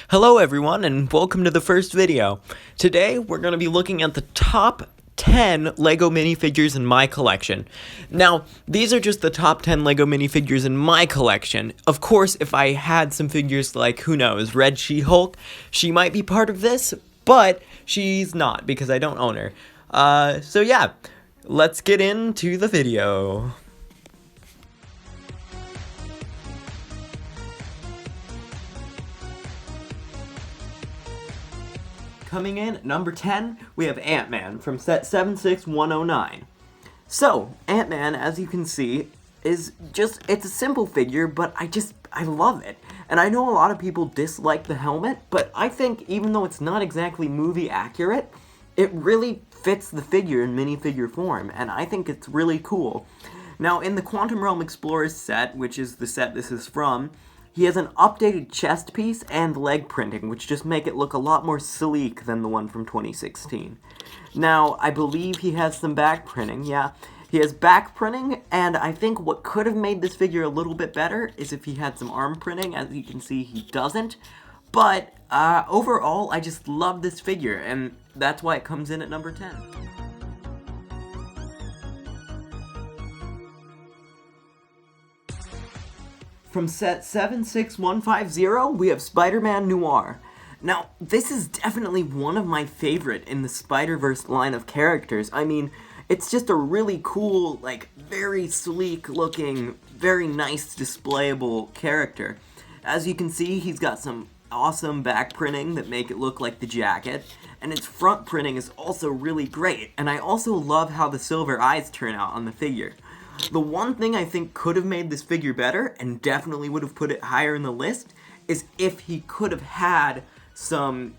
Hello everyone and welcome to the first video. Today we're going to be looking at the top 10 LEGO minifigures in my collection. Now, these are just the top 10 LEGO minifigures in my collection. Of course, if I had some figures like, who knows, Red She-Hulk, she might be part of this, but she's not because I don't own her. So yeah, let's get into the video. Coming in at number 10, we have AntMan from set 76109. So, AntMan, as you can see, is just, it's a simple figure, but I love it. And I know a lot of people dislike the helmet, but I think even though it's not exactly movie accurate, it really fits the figure in minifigure form, and I think it's really cool. Now, in the Quantum Realm Explorers set, which is the set this is from, he has an updated chest piece and leg printing, which just make it look a lot more sleek than the one from 2016. Now, I believe he has some back printing, yeah. He has back printing, and I think what could have made this figure a little bit better is if he had some arm printing. As you can see, he doesn't. But, overall, I just love this figure, and that's why it comes in at number 10. From set 76150, we have Spiderman Noir. Now, this is definitely one of my favorite in the Spider-Verse line of characters. I mean, it's just a really cool, like, very sleek looking, very nice displayable character. As you can see, he's got some awesome back printing that make it look like the jacket, and its front printing is also really great, and I also love how the silver eyes turn out on the figure. The one thing I think could have made this figure better, and definitely would have put it higher in the list, is if he could have had some,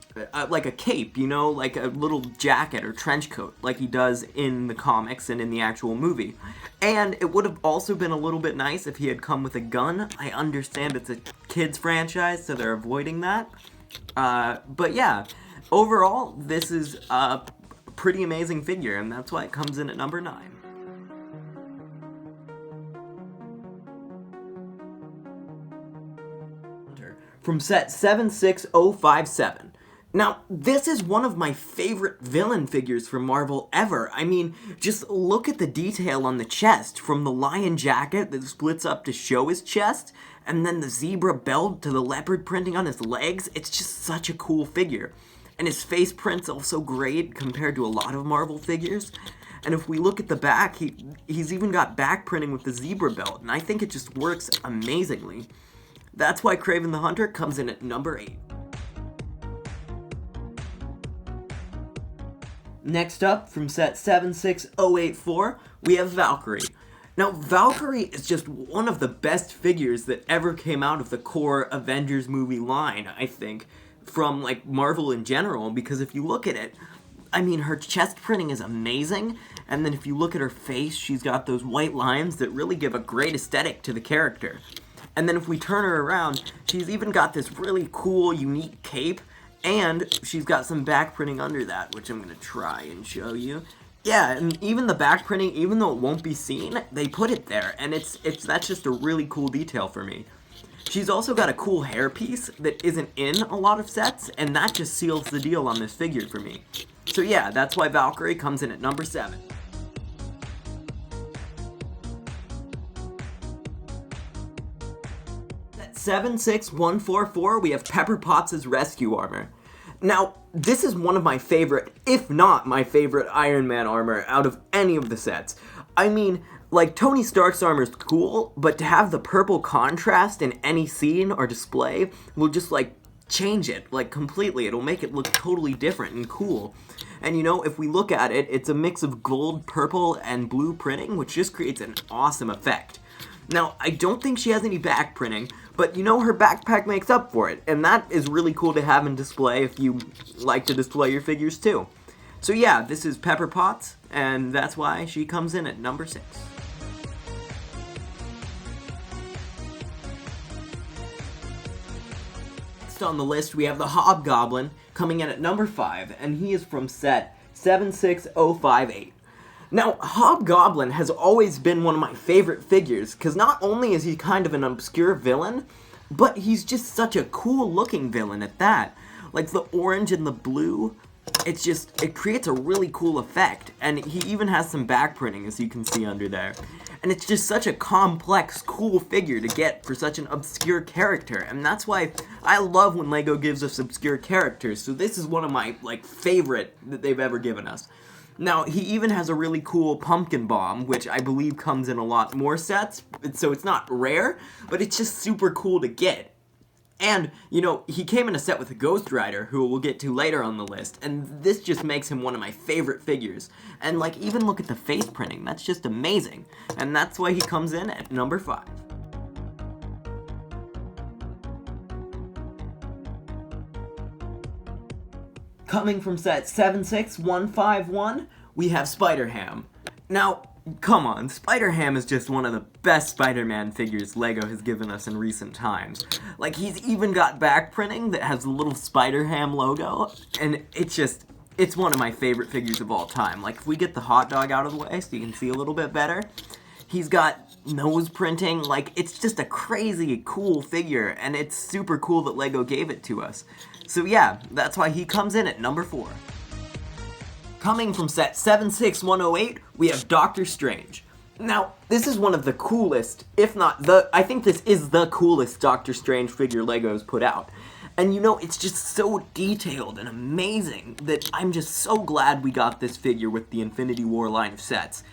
like a cape, you know, like a little jacket or trench coat, like he does in the comics and in the actual movie. And it would have also been a little bit nice if he had come with a gun. I understand it's a kids franchise, so they're avoiding that. But yeah, overall, this is a pretty amazing figure, and that's why it comes in at number 9. From set 76057. Now, this is one of my favorite villain figures from Marvel ever. I mean, just look at the detail on the chest, from the lion jacket that splits up to show his chest, and then the zebra belt to the leopard printing on his legs. It's just such a cool figure. And his face print's also great compared to a lot of Marvel figures. And if we look at the back, he's even got back printing with the zebra belt, and I think it just works amazingly. That's why Kraven the Hunter comes in at number 8. Next up, from set 76084, we have Valkyrie. Now, Valkyrie is just one of the best figures that ever came out of the core Avengers movie line, I think, from, like, Marvel in general, because if you look at it, I mean, her chest printing is amazing, and then if you look at her face, she's got those white lines that really give a great aesthetic to the character. And then if we turn her around, she's even got this really cool, unique cape, and she's got some back printing under that, which I'm going to try and show you. Yeah, and even the back printing, even though it won't be seen, they put it there, and that's just a really cool detail for me. She's also got a cool hairpiece that isn't in a lot of sets, and that just seals the deal on this figure for me. So yeah, that's why Valkyrie comes in at number 7. At 76144, we have Pepper Potts' rescue armor. Now, this is one of my favorite, if not my favorite, Iron Man armor out of any of the sets. I mean, like, Tony Stark's armor is cool, but to have the purple contrast in any scene or display will just, like, change it, like, completely. It'll make it look totally different and cool. And, you know, if we look at it, it's a mix of gold, purple, and blue printing, which just creates an awesome effect. Now, I don't think she has any back printing, but you know, her backpack makes up for it, and that is really cool to have in display if you like to display your figures too. So yeah, this is Pepper Potts, and that's why she comes in at number 6. Next on the list, we have the Hobgoblin coming in at number 5, and he is from set 76058. Now, Hobgoblin has always been one of my favorite figures, because not only is he kind of an obscure villain, but he's just such a cool looking villain at that. Like the orange and the blue, it creates a really cool effect, and he even has some back printing, as you can see under there. And it's just such a complex, cool figure to get for such an obscure character, and that's why I love when LEGO gives us obscure characters, so this is one of my, favorite that they've ever given us. Now, he even has a really cool pumpkin bomb, which I believe comes in a lot more sets, so it's not rare, but it's just super cool to get. And, he came in a set with a Ghost Rider, who we'll get to later on the list, and this just makes him one of my favorite figures. And, even look at the face printing, that's just amazing. And that's why he comes in at number 5. Coming from set 76151, we have SpiderHam. Now, come on, SpiderHam is just one of the best Spider-Man figures LEGO has given us in recent times. He's even got back printing that has a little SpiderHam logo, and it's one of my favorite figures of all time. If we get the hot dog out of the way so you can see a little bit better, he's got nose printing, it's just a crazy cool figure, and it's super cool that LEGO gave it to us. So yeah, that's why he comes in at number 4. Coming from set 76108, we have Doctor Strange. Now, this is one of the coolest, if not I think this is the coolest Doctor Strange figure LEGO's put out. And it's just so detailed and amazing that I'm just so glad we got this figure with the Infinity War line of sets.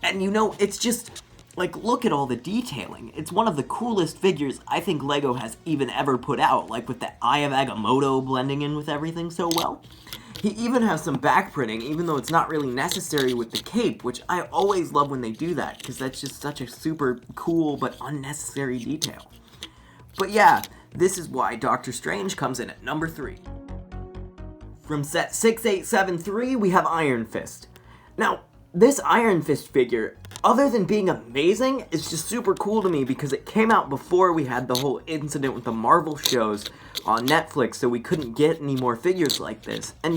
And it's just, look at all the detailing. It's one of the coolest figures I think LEGO has even ever put out, with the Eye of Agamotto blending in with everything so well. He even has some back printing, even though it's not really necessary with the cape, which I always love when they do that, because that's just such a super cool but unnecessary detail. But yeah, this is why Doctor Strange comes in at number 3. From set 6873, we have Iron Fist. Now, this Iron Fist figure, other than being amazing, is just super cool to me because it came out before we had the whole incident with the Marvel shows on Netflix, so we couldn't get any more figures like this. And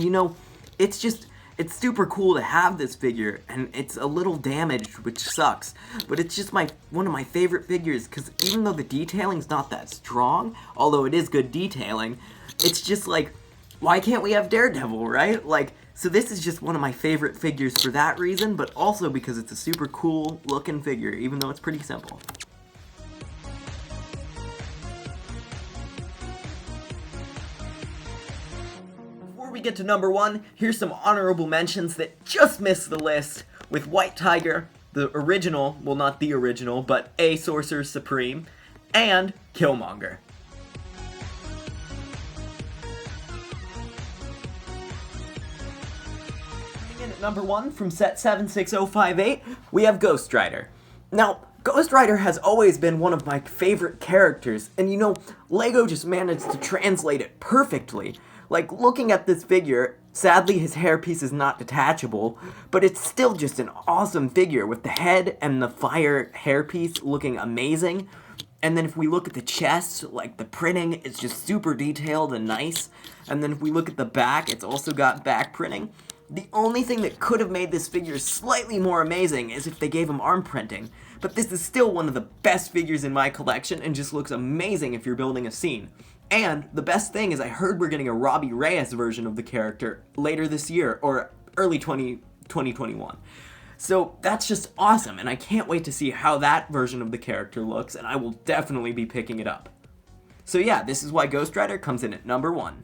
it's super cool to have this figure, and it's a little damaged, which sucks, but it's just one of my favorite figures, because even though the detailing's not that strong, although it is good detailing, it's just why can't we have Daredevil, right? So this is just one of my favorite figures for that reason, but also because it's a super cool looking figure, even though it's pretty simple. Before we get to number 1, here's some honorable mentions that just missed the list, with White Tiger, the original, well not the original, but a Sorcerer Supreme, and Killmonger. At number 1 from set 76058, we have Ghost Rider. Now, Ghost Rider has always been one of my favorite characters, and LEGO just managed to translate it perfectly. Looking at this figure, sadly his hairpiece is not detachable, but it's still just an awesome figure with the head and the fire hairpiece looking amazing. And then if we look at the chest, the printing is just super detailed and nice. And then if we look at the back, it's also got back printing. The only thing that could have made this figure slightly more amazing is if they gave him arm printing, but this is still one of the best figures in my collection and just looks amazing if you're building a scene. And the best thing is I heard we're getting a Robbie Reyes version of the character later this year, or early 2021. So that's just awesome, and I can't wait to see how that version of the character looks, and I will definitely be picking it up. So yeah, this is why Ghost Rider comes in at number 1.